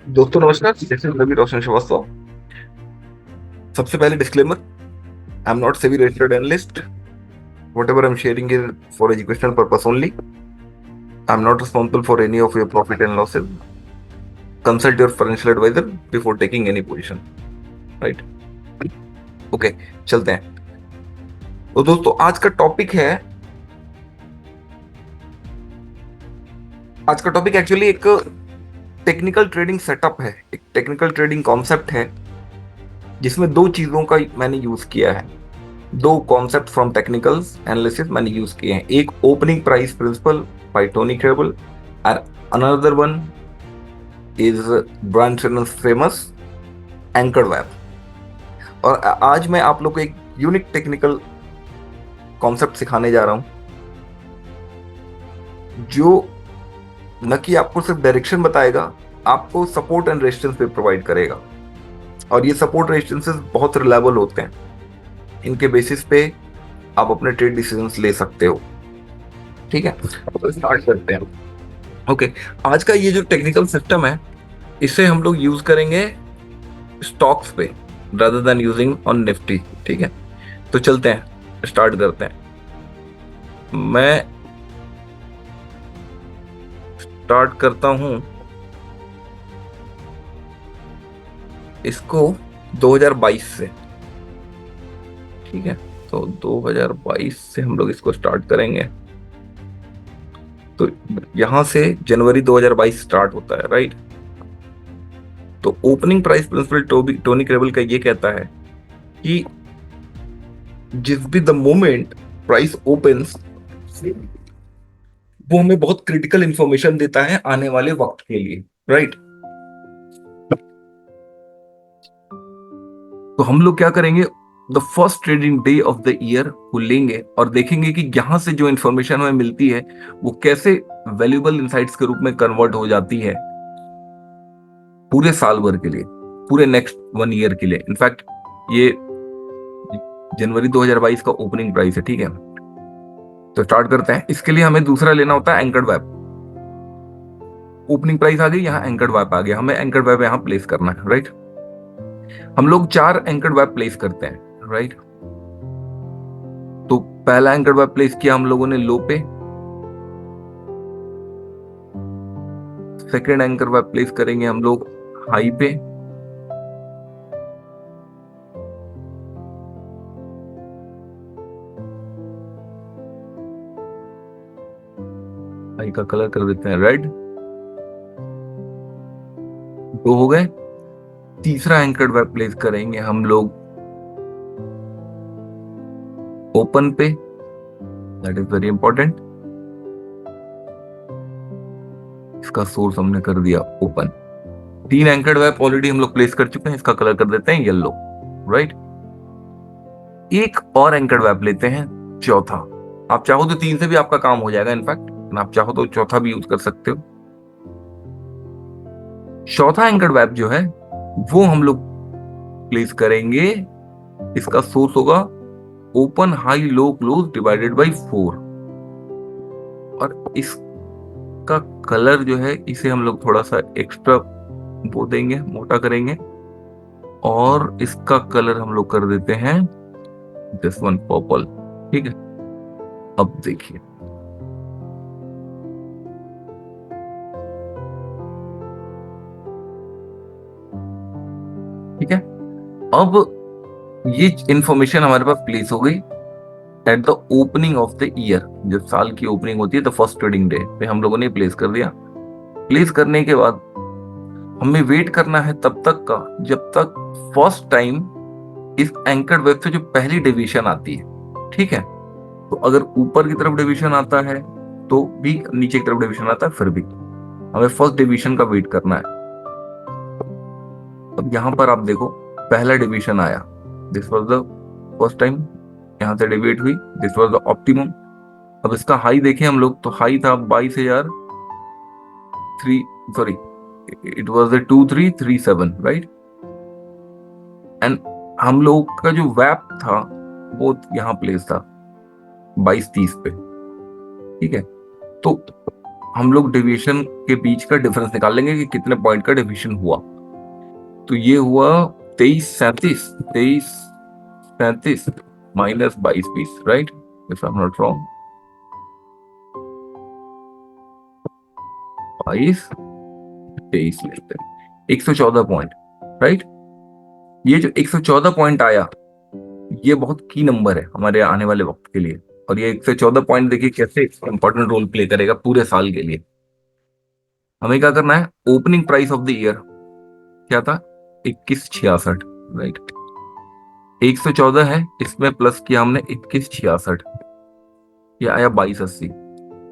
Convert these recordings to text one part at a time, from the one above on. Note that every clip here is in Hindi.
दोस्तों नमस्कार, दिस इज रवि रोशन श्रीवास्तव। सबसे पहले disclaimer, I am not SEBI registered analyst. Whatever I am sharing is for educational purpose only. I am not responsible for any of your profit and losses. Consult your financial advisor before taking any position. Right? Okay, चलते हैं। तो दोस्तों आज का टॉपिक एक्चुअली एक टेक्निकल ट्रेडिंग सेटअप है, एक टेक्निकल ट्रेडिंग कॉन्सेप्ट है, जिसमें दो चीजों का मैंने यूज किया है। दो कॉन्सेप्ट फ्रॉम टेक्निकल एनालिसिस मैंने यूज किए हैं। एक opening price principle by Tony Crabel, और another one is brand famous anchored web. और आज मैं आप लोग को एक यूनिक टेक्निकल कॉन्सेप्ट सिखाने जा रहा हूं, जो न कि आपको सिर्फ डायरेक्शन बताएगा, आपको सपोर्ट एंड रेजिस्टेंस भी प्रोवाइड करेगा। और ये सपोर्ट रेजिस्टेंसेस बहुत रिलायबल होते हैं। इनके बेसिस पे आप अपने ट्रेड डिसीजंस ले सकते हो। ठीक है, तो स्टार्ट करते हैं। ओके, आज का ये जो टेक्निकल सिस्टम है, इसे हम लोग यूज करेंगे स्टॉक्स पे rather than using on Nifty. ठीक है, तो चलते हैं, स्टार्ट करते हैं। मैं स्टार्ट करता हूं इसको 2022 से। ठीक है, तो 2022 से हम लोग इसको स्टार्ट करेंगे। तो यहां से जनवरी 2022 स्टार्ट होता है, राइट? तो ओपनिंग प्राइस प्रिंसिपल टोनी क्रेबल का ये कहता है कि जिस भी द मोमेंट प्राइस ओपन्स, वो हमें बहुत क्रिटिकल इंफॉर्मेशन देता है आने वाले वक्त के लिए, राइट? तो हम लोग क्या करेंगे, the first trading day of the year को लेंगे और देखेंगे कि यहां से जो इंफॉर्मेशन हमें मिलती है वो कैसे वैल्यूएबल इंसाइट्स के रूप में कन्वर्ट हो जाती है पूरे साल भर के लिए, पूरे नेक्स्ट 1 ईयर के लिए। इनफैक्ट ये जनवरी 2022 का ओपनिंग प्राइस है। ठीक है, तो स्टार्ट करते हैं। इसके लिए हमें दूसरा लेना होता है एंकर्ड वेब। ओपनिंग प्राइस आ गई, यहाँ एंकर्ड वेब आ गया, हमें एंकर्ड वेब यहाँ प्लेस करना है, राइट? हम लोग 4 एंकर्ड वेब प्लेस करते हैं, राइट? तो पहला एंकर्ड वेब प्लेस किया हम लोगों ने लो पे। सेकेंड एंकर वेब प्लेस करेंगे हम लोग हाई पे। हाई का कलर कर देते हैं रेड। दो हो गए। तीसरा एंकर्ड वेब प्लेस करेंगे हम लोग ओपन पे, दैट इज वेरी इंपॉर्टेंट। इसका सोर्स हमने कर दिया ओपन। 3 एंकर्ड वेब ऑलरेडी हम लोग प्लेस कर चुके हैं, इसका कलर कर देते हैं येलो, राइट? एक और एंकर्ड वेब लेते हैं, चौथा। आप चाहो तो 3 से भी आपका काम हो जाएगा, इनफैक्ट आप चाहो तो चौथा भी यूज कर सकते हो। चौथा एंकर्ड वेब जो है वो हम लोग प्लेस करेंगे, इसका सोर्स होगा open high low close divided by 4। और इसका कलर जो है, इसे हम लोग थोड़ा सा एक्स्ट्रा वो देंगे, मोटा करेंगे, और इसका कलर हम लोग कर देते हैं दिस वन पर्पल। ठीक है, अब देखिए, ठीक है। अब ये इंफॉर्मेशन हमारे पास प्लेस हो गई at the opening of the year. जब साल की ओपनिंग होती है तो फर्स्ट ट्रेडिंग डे पे हम लोगों ने प्लेस कर दिया। प्लेस करने के बाद हमें वेट करना है तब तक का जब तक फर्स्ट टाइम इस एंकर्ड वेब से जो पहली डेविएशन आती है। ठीक है, तो अगर ऊपर की तरफ डेविएशन आता है तो भी, नीचे की तरफ डेविएशन आता है फिर भी, हमें फर्स्ट डेविएशन का वेट करना है। अब यहां पर आप देखो, पहला डेविएशन आया, this was the first time, यहां से डेविएट हुई, दिस वाज द ऑप्टिमम। अब इसका हाई देखें हम लोग, तो हाई था 22,000 3, sorry, it was the 2337, right? And हम लोग का जो वैप था वो यहाँ प्लेस था 2230 पे। ठीक है, तो हम लोग डेविएशन के बीच का डिफरेंस निकाल लेंगे कि कितने पॉइंट का डेविएशन हुआ। तो ये हुआ 23 37 minus 22 20, right, if I am not wrong. 22 23 लेते हैं, 114 पॉइंट, राइट। ये जो 114 पॉइंट आया, ये बहुत की नंबर है हमारे आने वाले वक्त के लिए। और ये 114 पॉइंट देखिए कैसे इंपॉर्टेंट रोल प्ले करेगा पूरे साल के लिए। हमें क्या करना है, opening price of the year क्या था, 2166, राइट। 114 है, इसमें प्लस किया हमने 2166, ये आया 2280।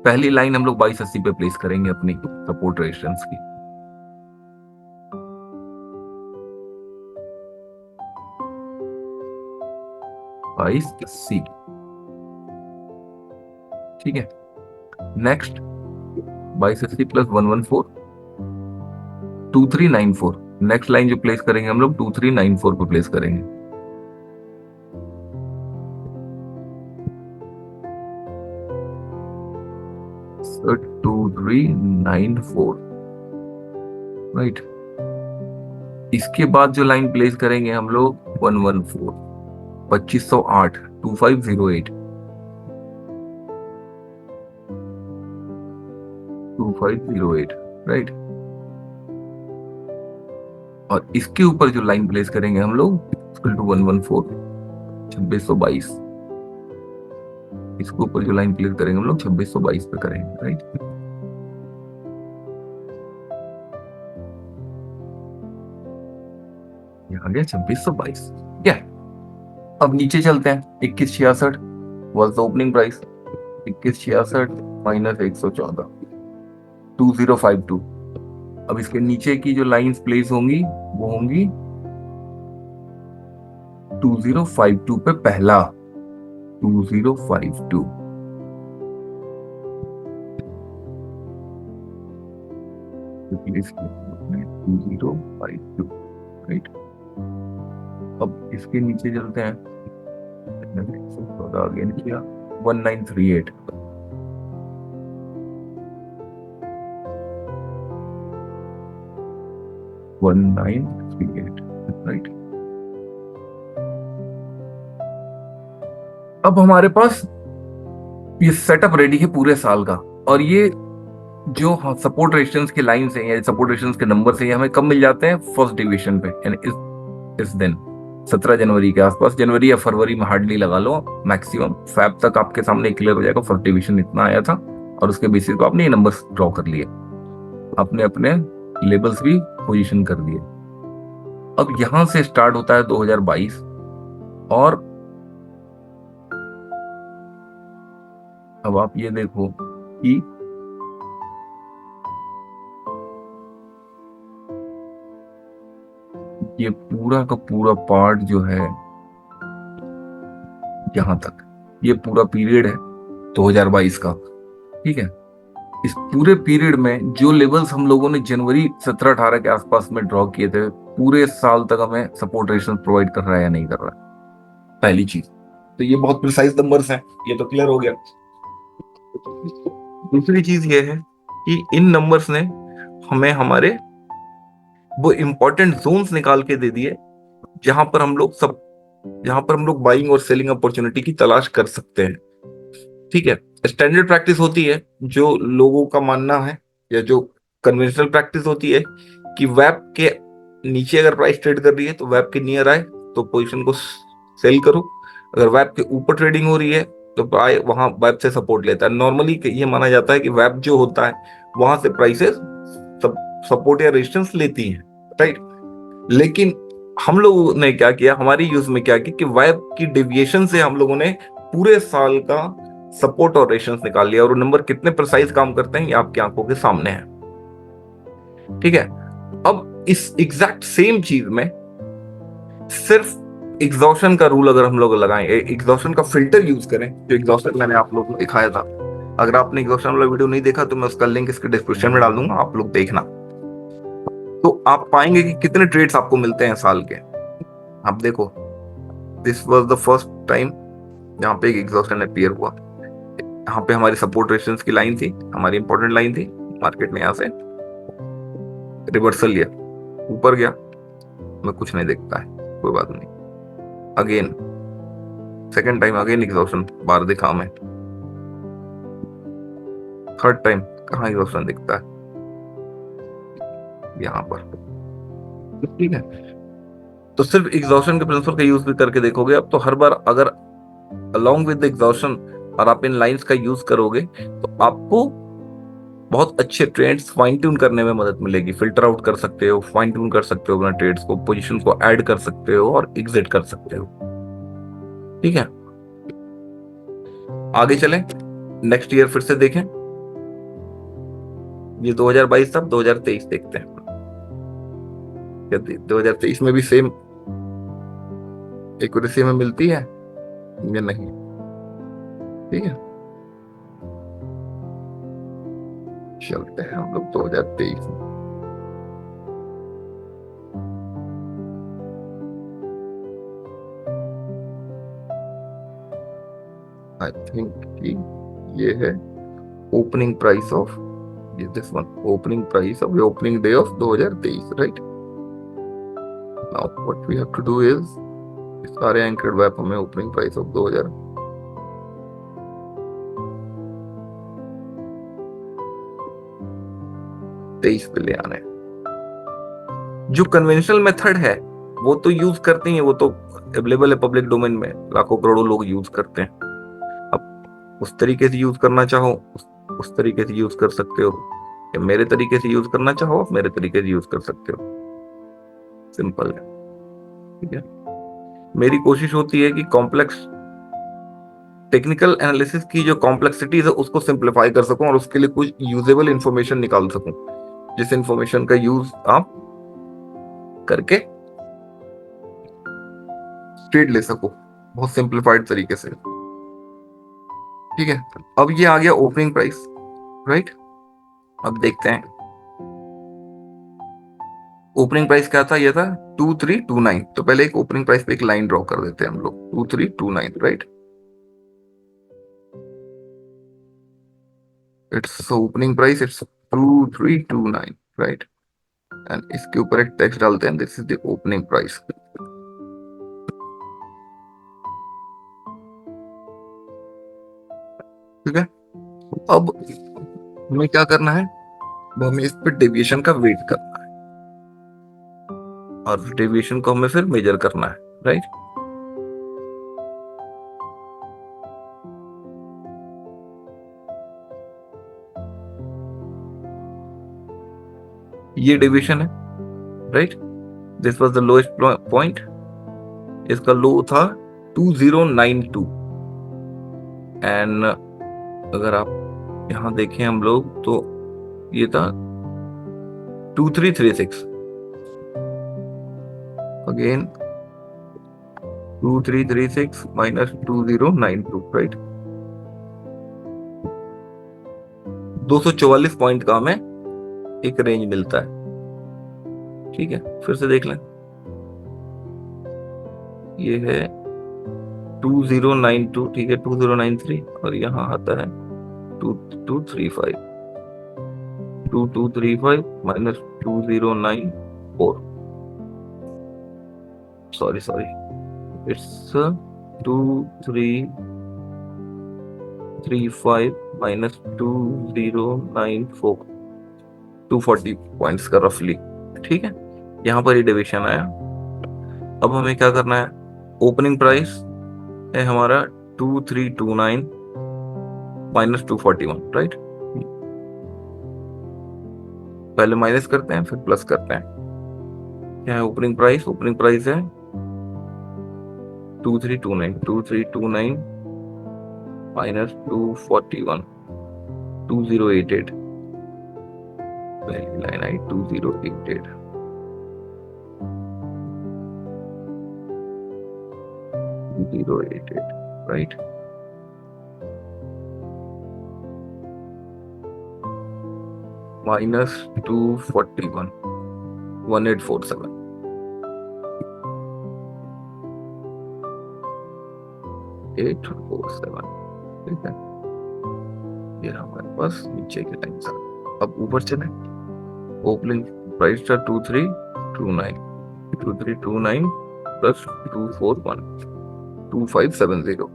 पहली लाइन हम लोग 2280 पे प्लेस करेंगे अपनी सपोर्ट रेजिस्टेंस की। बाईस अस्सी, ठीक है। Next 2280 plus 114, 2394। नेक्स्ट लाइन जो प्लेस करेंगे हम लोग 2394 पे प्लेस करेंगे। So 2394, right. इसके बाद जो लाइन प्लेस करेंगे हम लोग 114, 2508, 2508, 2508, राइट। और इसके ऊपर जो लाइन प्लेस करेंगे हम लोग 114, 2622। इसके ऊपर जो लाइन प्लेस करेंगे हम लोग 2622 पे करेंगे, राइट। ये आ गया 2622, क्या। अब नीचे चलते हैं, 2166 was the opening price. 2166 minus 114, 2052। अब इसके नीचे की जो लाइंस प्लेस होंगी वो होंगी 2052 पे पहला, 2052, प्लेस 2052, राइट। अब इसके नीचे चलते हैं, अगेन किया 1938, 1938, राइट। अब हमारे पास ये सेटअप रेडी है पूरे साल का। और ये जो सपोर्ट रेजिस्टेंस के लाइंस हैं या सपोर्ट रेजिस्टेंस के नंबर से, ये हमें कब मिल जाते हैं, फर्स्ट डिवीजन पे, यानी इस दिन 17 जनवरी के आसपास। जनवरी या फरवरी में हार्डली लगा लो, मैक्सिमम फैब तक आपके सामने क्लियर हो जाएगा फर्स्ट डिवीजन इतना आया था। और उसके बेसिस पे आपने ये नंबर्स ड्रॉ कर लिए, आपने अपने लेबल्स भी पोजीशन कर दिए। अब यहां से स्टार्ट होता है 2022। और अब आप ये देखो कि ये पूरा का पूरा पार्ट जो है यहां तक, ये पूरा पीरियड है 2022 का, ठीक है। इस पूरे पीरियड में जो लेवल्स हम लोगों ने जनवरी 17-18 के आसपास में ड्रॉ किए थे, पूरे साल तक हमें सपोर्ट रेजिस्टेंस प्रोवाइड कर रहा है या नहीं कर रहा है, पहली चीज। तो ये बहुत प्रिसाइज नंबर्स हैं, ये तो क्लियर हो गया। दूसरी चीज ये है कि इन नंबर्स ने हमें हमारे वो इंपॉर्टेंट जोन्स निकाल के दे दिए जहां पर हम लोग बाइंग और सेलिंग अपॉर्चुनिटी की तलाश कर सकते हैं, ठीक है। स्टैंडर्ड प्रैक्टिस होती है, जो लोगों का मानना है या जो कन्वेंशनल प्रैक्टिस होती है कि वेब के नीचे अगर प्राइस ट्रेड कर रही है तो वेब के नियर आए तो पोजीशन को सेल करो। अगर वेब के ऊपर ट्रेडिंग हो रही है तो वहां वेब से सपोर्ट लेता है। नॉर्मली ये माना जाता है कि वेब जो होता है वहां से प्राइसेस सपोर्ट या रेजिस्टेंस लेती हैं, राइट। लेकिन हम लोगों ने क्या किया, हमारी यूज में क्या किया कि वेब की डेविएशन से हम लोगों ने पूरे साल का सपोर्ट और रेजिस्टेंस निकाल लिया। और वो नंबर कितने प्रिसाइज काम करते हैं ये आपकी आंखों के सामने है, ठीक है। अब इस एग्जैक्ट सेम चीज में सिर्फ एग्जॉशन का रूल अगर हम लोग लगाएं, एग्जॉशन का फिल्टर यूज करें, जो एग्जॉशन मैंने आप लोगों को दिखाया था। अगर आपने एग्जॉशन वाला वीडियो नहीं देखा तो मैं उसका लिंक इसके डिस्क्रिप्शन में डाल दूंगा, आप लोग देखना। तो आप पाएंगे कि कितने ट्रेड्स आपको मिलते हैं साल के। आप देखो, this was the first time जहां पे एक एग्जॉशन अपीयर हुआ। यहाँ पे हमारी सपोर्ट रेजिस्टेंस की लाइन थी, हमारी इंपॉर्टेंट लाइन थी। मार्केट ने यहाँ से रिवर्सल लिया, ऊपर गया, मैं कुछ नहीं देखता है, कोई बात नहीं। Again second time again exhaustion बार दिखा मैं, थर्ड टाइम कहाँ एग्जॉशन दिखता है, यहाँ पर। ठीक है, तो सिर्फ एग्जॉशन के प्रिंसिपल का यूज भी करके देखोगे अब तो हर बार अगर अलोंग विद एग्जॉशन और आप इन लाइंस का यूज करोगे तो आपको बहुत अच्छे ट्रेड्स फाइन ट्यून करने में मदद मिलेगी। फिल्टर आउट कर सकते हो, फाइन ट्यून कर सकते हो अपने ट्रेड्स को, पोजीशन को ऐड कर सकते हो और एग्जिट कर सकते हो। ठीक है, आगे चलें, नेक्स्ट ईयर फिर से देखें। ये 2022 था, 2023 देखते हैं। 2023 में भी सेम एक्यूरेसी में मिलती है या नहीं? ठीक है, चलते हैं हम लोग 2023 में। आई थिंक कि ये है opening price of this one, opening price of opening day of 2023, right? Now what we have to do is सारे एंकर्ड वेब हमें ओपनिंग प्राइस ऑफ 2023 पे ले आने। जो कन्वेंशनल मेथड है वो तो यूज करते ही है, वो तो अवेलेबल है पब्लिक डोमेन में, लाखों करोड़ों लोग यूज करते हैं। अब उस तरीके से यूज करना चाहो उस तरीके से यूज कर सकते हो, या मेरे तरीके से यूज करना चाहो आप मेरे तरीके से यूज कर सकते हो, सिंपल है। ठीक है, मेरी कोशिश होती है कि कॉम्प्लेक्स टेक्निकल एनालिसिस की जो कॉम्प्लेक्सिटीज है उसको सिंप्लीफाई कर सकूं और उसके लिए कुछ यूजेबल इंफॉर्मेशन निकाल सकूं, जिस इंफॉर्मेशन का यूज आप करके ट्रेड ले सको बहुत सिंप्लीफाइड तरीके से। ठीक है, अब ये आ गया ओपनिंग प्राइस, राइट? अब देखते हैं ओपनिंग प्राइस क्या था, ये था 2329। तो पहले एक ओपनिंग प्राइस पे एक लाइन ड्रॉ कर देते हैं हम लोग, 2329, right? It's opening price, it's 2329, right? And इसके ऊपर एक टेक्स्ट डालते हैं, this is the opening price. ठीक है, अब हमें क्या करना है, वो हमें इस पे डेविएशन का वेट करना है और डेविएशन को हमें फिर मेजर करना है, राइट? ये डेविएशन है, right? This was the lowest point, इसका लो था 2092 एंड अगर आप यहां देखें हम लोग तो ये था 2336, अगेन 2336 माइनस 2092, राइट? 244 पॉइंट का हमें एक रेंज मिलता है। ठीक है, फिर से देख लें, ये है 2092, ठीक है, 2093 और यहाँ आता है 2235, 2235 minus 2094, sorry it's 2335 minus 2094, 240 points का रफली। ठीक है, यहाँ पर ही डिविजन आया। अब हमें क्या करना है, ओपनिंग प्राइस है हमारा 2329 माइनस 241, राइट? पहले माइनस करते हैं फिर प्लस करते हैं। क्या है ओपनिंग प्राइस? ओपनिंग प्राइस है 2329 माइनस 241, 2088, पहली लाइन आई 2088, राइट? माइनस 241, 1847, ठीक है। ये रहा हमारे पास नीचे के टाइम सर। अब ऊपर चले। ओपनिंग प्राइस था 2329, 2329 प्लस 241, 2570।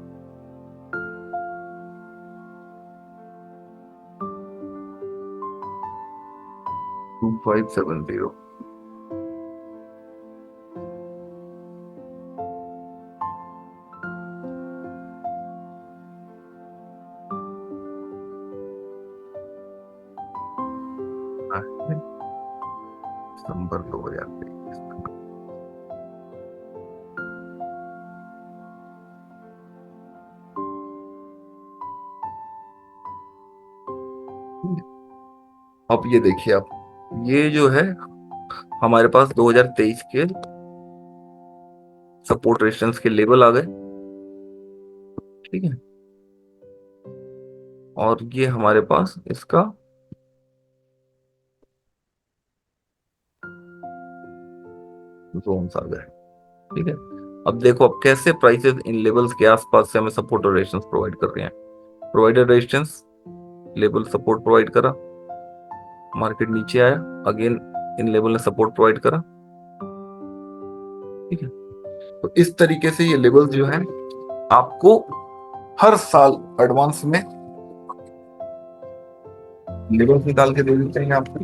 2570। दिसंबर 2023। अब ये देखिए आप, ये जो है हमारे पास 2023 के सपोर्ट रेजिस्टेंस के लेवल आ गए। ठीक है। और ये हमारे पास इसका जोन्स आ गए। ठीक है। अब देखो अब कैसे प्राइसेस इन लेवल्स के आसपास से हमें सपोर्ट और रेजिस्टेंस प्रोवाइड कर रहे हैं। Provided resistance, level support provide करा, मार्केट नीचे आया, अगेन इन लेवल ने सपोर्ट प्रोवाइड करा। ठीक है। तो इस तरीके से ये लेवल्स जो है आपको हर साल एडवांस में लेवल्स निकाल के दे देते हैं आपको,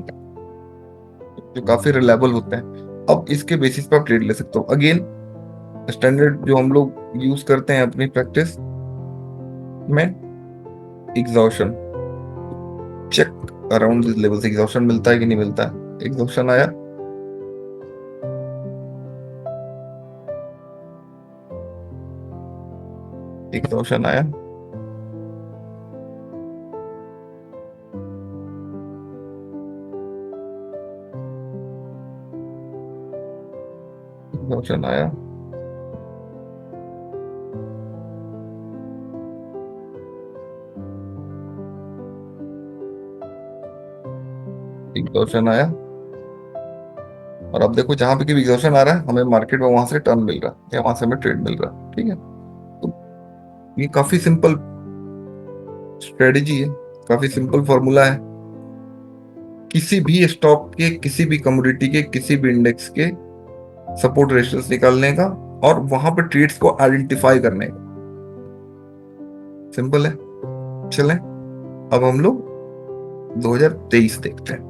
जो काफी रिलायबल होते हैं। अब इसके बेसिस पे आप ट्रेड ले सकते हो। अगेन स्टैंडर्ड जो हम लोग यूज करते हैं अपनी प्रैक्टिस में, exhaustion check around this level से एग्जॉशन मिलता है कि नहीं मिलता है। एग्जॉशन आया, एग्जॉशन आया, एग्जॉशन आया, एग्जॉशन आया। और अब देखो जहां पे भी एग्जॉशन आ रहा है हमें मार्केट में वहां से टर्न मिल रहा है या वहां से हमें ट्रेड मिल रहा है। ठीक है। तो ये काफी सिंपल स्ट्रेटेजी है, काफी सिंपल फॉर्मूला है। किसी भी स्टॉक के, किसी भी कमोडिटी के, किसी भी इंडेक्स के सपोर्ट रेजिस्टेंस निकालने का और वहां पर ट्रेड्स को आइडेंटिफाई करने का। सिंपल है। चलें अब हम लोग 2023 देखते हैं।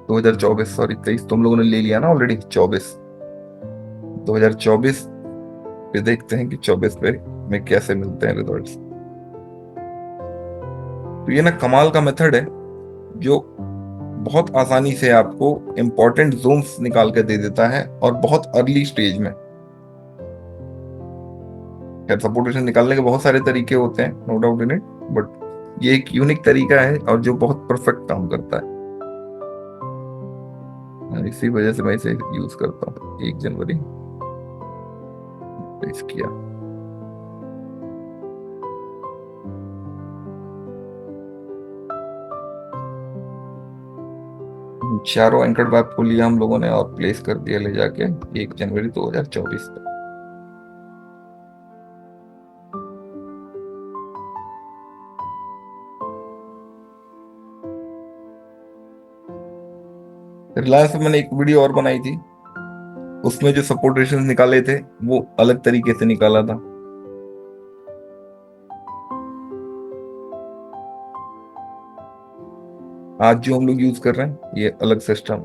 2024, सॉरी 23 तुम लोगों ने ले लिया ना ऑलरेडी। 24, 2024 पे देखते हैं कि 24 पे में कैसे मिलते हैं रिजल्ट्स। तो ये ना कमाल का मेथड है जो बहुत आसानी से आपको इंपॉर्टेंट जोन्स निकाल के दे देता है और बहुत अर्ली स्टेज में। खैर सपोर्ट रेजिस्टेंस निकालने के बहुत सारे तरीके होते हैं, no doubt in it, but ये एक यूनिक तरीका है और जो बहुत परफेक्ट काम करता है। इसी वजह से मैं इसे यूज करता हूँ। 1 जनवरी प्लेस किया, चारों एंकर्ड मैप को लिया हम लोगों ने और प्लेस कर दिया ले जाके 1 जनवरी 2024 तक। रिलायंस में मैंने एक वीडियो और बनाई थी, उसमें जो सपोर्ट रेजिस्टेंस निकाले थे वो अलग तरीके से निकाला था। आज जो हम लोग यूज कर रहे हैं ये अलग सिस्टम।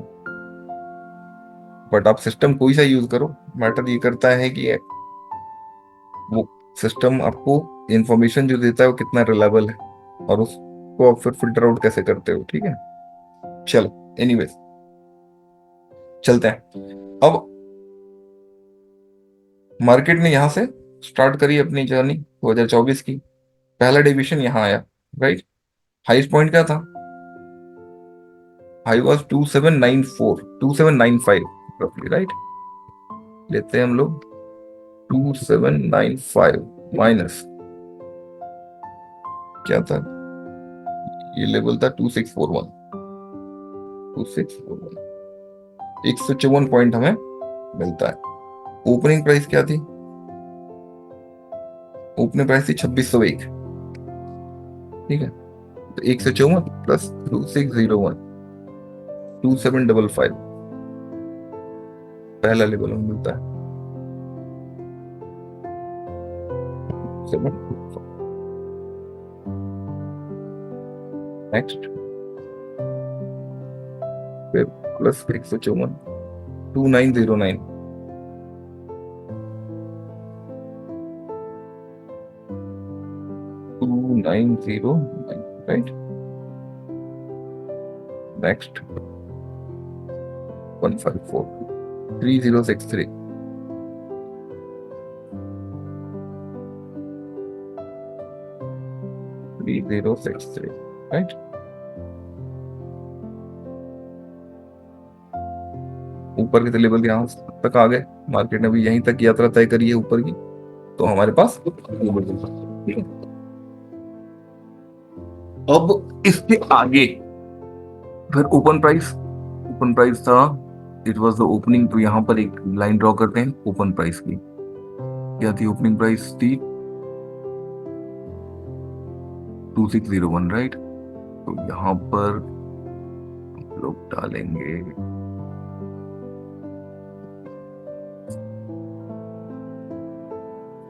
बट आप सिस्टम कोई सा यूज करो, मैटर ये करता है कि वो सिस्टम आपको इंफॉर्मेशन जो देता है वो कितना रिलायबल है और उसको आप फिर फिल्टर आउट कैसे करते हो। ठीक है। चलो एनीवेज चलते हैं। अब मार्केट ने यहां से स्टार्ट करी अपनी जर्नी 2024 की। पहला डिवीजन यहां आया, राइट। हाईएस्ट पॉइंट क्या था? हाई वाज 2794, 2795 रफली, राइट। लेते हैं हम लोग 2795 माइनस क्या था, ये लेवल था 2641, 2641, 154 पॉइंट हमें मिलता है। ओपनिंग प्राइस क्या थी? ओपनिंग प्राइस थी 2601। ठीक है, तो 154 प्लस 2601, 2755 पहला लेवल में मिलता है। 7 नेक्स्ट, फिर प्लस 154, 2909, 2909, राइट। Next 154, 3063, 3063, right. ऊपर के लेवल यहाँ तक आ गए, मार्केट ने भी यहीं तक यात्रा तय करी है ऊपर की, तो हमारे पास ठीक है। अब इसके आगे फिर ओपन प्राइस था, इट वाज द ओपनिंग, तो यहाँ पर एक लाइन ड्रॉ करते हैं ओपन प्राइस की। क्या थी ओपनिंग प्राइस? थी 2601, राइट। तो यहाँ पर लोग डालेंगे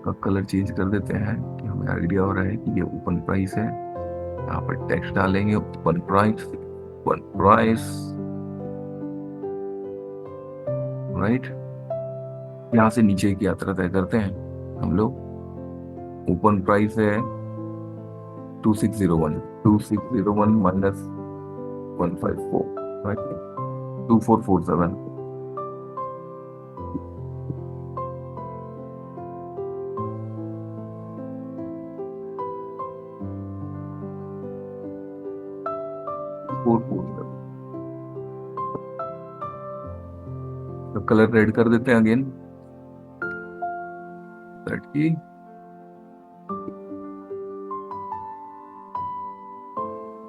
का कलर चेंज कर देते हैं कि हमें आइडिया हो रहा है कि ये ओपन प्राइस है। यहाँ पर टेक्स्ट डालेंगे open price, open price, right. यहाँ से नीचे की यात्रा तय करते हैं हम लोग। ओपन प्राइस है 2601, 2601 माइनस 154, राइट, 2447, तो कलर रेड कर देते हैं अगेन, दैट की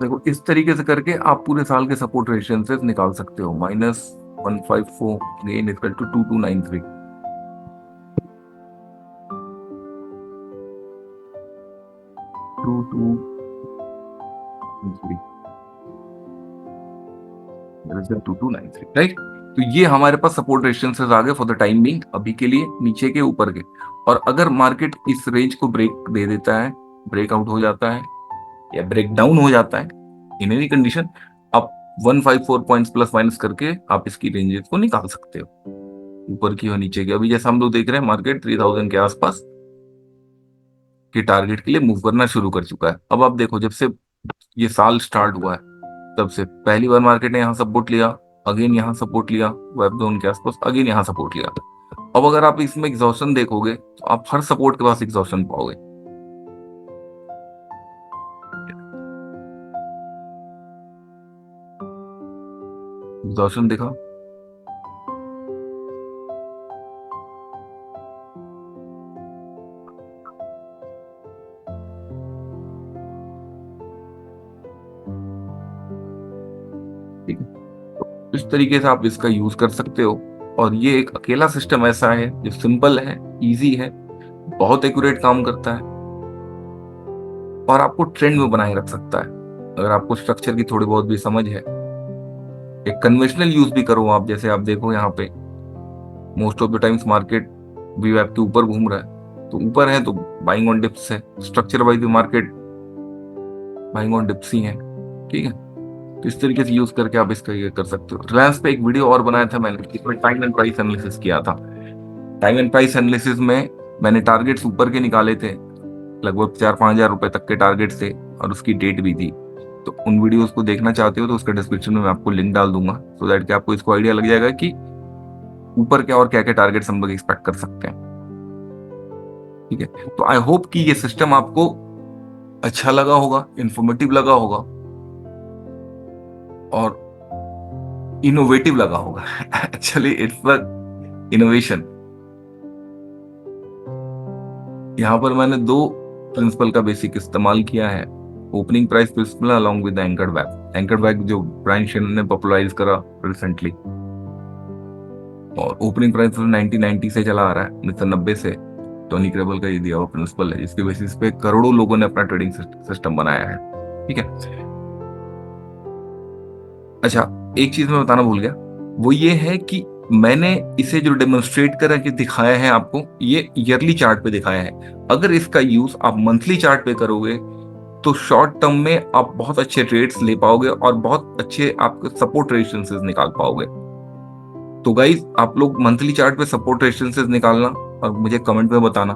देखो इस तरीके से करके आप पूरे साल के सपोर्ट रेजिस्टेंसेस निकाल सकते हो। -154 अगेन इक्वल टू 2293, 2293, राइट। तो ये हमारे पास सपोर्ट रेजिस्टेंसेस आ गए फॉर द टाइम बीइंग, अभी के लिए नीचे के ऊपर के। और अगर मार्केट इस रेंज को ब्रेक दे देता है, ब्रेकआउट हो जाता है या ब्रेक डाउन हो जाता है, इन एनी कंडीशन आप 154 पॉइंट्स प्लस माइनस करके आप इसकी रेंजेस को निकाल सकते हो, ऊपर की और नीचे की। अभी जैसा हम लोग देख रहे हैं मार्केट 3000 के आसपास के टारगेट के लिए मूव करना शुरू कर चुका है। अब आप देखो, जब से ये साल स्टार्ट हुआ है तब से पहली बार मार्केट ने यहाँ सपोर्ट लिया, अगेन यहाँ सपोर्ट लिया वेब जोन के आसपास, अगेन यहाँ सपोर्ट लिया। अब अगर आप इसमें एग्जॉशन देखोगे तो आप हर सपोर्ट के पास एग्जॉशन पाओगे। एग्जॉशन देखा, ठीक है। तो इस तरीके से आप इसका यूज कर सकते हो। और ये एक अकेला सिस्टम ऐसा है जो सिंपल है, इजी है, बहुत एक्यूरेट काम करता है और आपको ट्रेंड में बनाए रख सकता है अगर आपको स्ट्रक्चर की थोड़ी बहुत भी समझ है। एक कन्वेंशनल यूज भी करो आप, जैसे आप देखो यहाँ पे most of the times market वी वेब के ऊपर घूम रहा है, तो ऊपर है तो बाइंग ऑन डिप्स है, स्ट्रक्चर वाइज भी मार्केट बाइंग ऑन डिप्स ही है, ठीक है। तो इस तरीके से यूज करके आप इसका ये कर सकते हो। रिलायंस पे एक वीडियो और बनाया था मैंने, इसमें टाइम एंड प्राइस एनालिसिस किया था। टाइम एंड प्राइस एनालिसिस में मैंने टारगेट्स ऊपर के निकाले थे, लगभग 4-5 हजार रुपए तक के टारगेट थे और उसकी डेट भी थी। तो उन वीडियोस को देखना चाहते हो तो उसका डिस्क्रिप्शन में मैं आपको लिंक डाल दूंगा, सो दैट कि आपको इसको आइडिया लग जाएगा कि ऊपर क्या और क्या क्या टारगेट्स हम लोग एक्सपेक्ट कर सकते हैं, ठीक है। तो आई होप कि ये सिस्टम आपको अच्छा लगा होगा, इंफॉर्मेटिव लगा होगा और इनोवेटिव लगा होगा। Actually it's the innovation. यहां पर मैंने दो प्रिंसिपल का बेसिक इस्तेमाल किया है, opening price principle along with anchored bag. Anchored bag जो ब्रायन शेन ने पॉपुलराइज करा रिसेंटली, और ओपनिंग प्राइस 1990 से चला आ रहा है, 1990 से। टोनी क्रेबल का ये दिया हुआ प्रिंसिपल है, जिसके बेसिस पे करोड़ों लोगों ने अपना ट्रेडिंग सिस्टम बनाया है। ठीक है। अच्छा, एक चीज मैं बताना भूल गया, वो ये है कि मैंने इसे जो डेमोन्स्ट्रेट करके दिखाया है आपको, ये ईयरली चार्ट पे दिखाया है। अगर इसका यूज आप मंथली चार्ट पे करोगे तो शॉर्ट टर्म में आप बहुत अच्छे ट्रेड्स ले पाओगे और बहुत अच्छे आपके सपोर्ट रेजिस्टेंसेस निकाल पाओगे। तो गाइज, आप लोग मंथली चार्ट पे सपोर्ट रेजिस्टेंसेस निकालना और मुझे कमेंट में बताना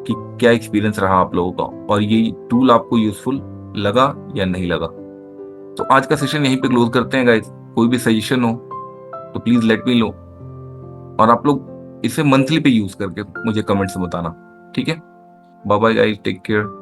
कि क्या एक्सपीरियंस रहा आप लोगों का और ये टूल आपको यूजफुल लगा या नहीं लगा। तो आज का सेशन यहीं पे क्लोज करते हैं गाइज। कोई भी सजेशन हो तो प्लीज लेट मी लो, और आप लोग इसे मंथली पे यूज करके मुझे कमेंट्स में बताना। ठीक है, bye bye guys, take care.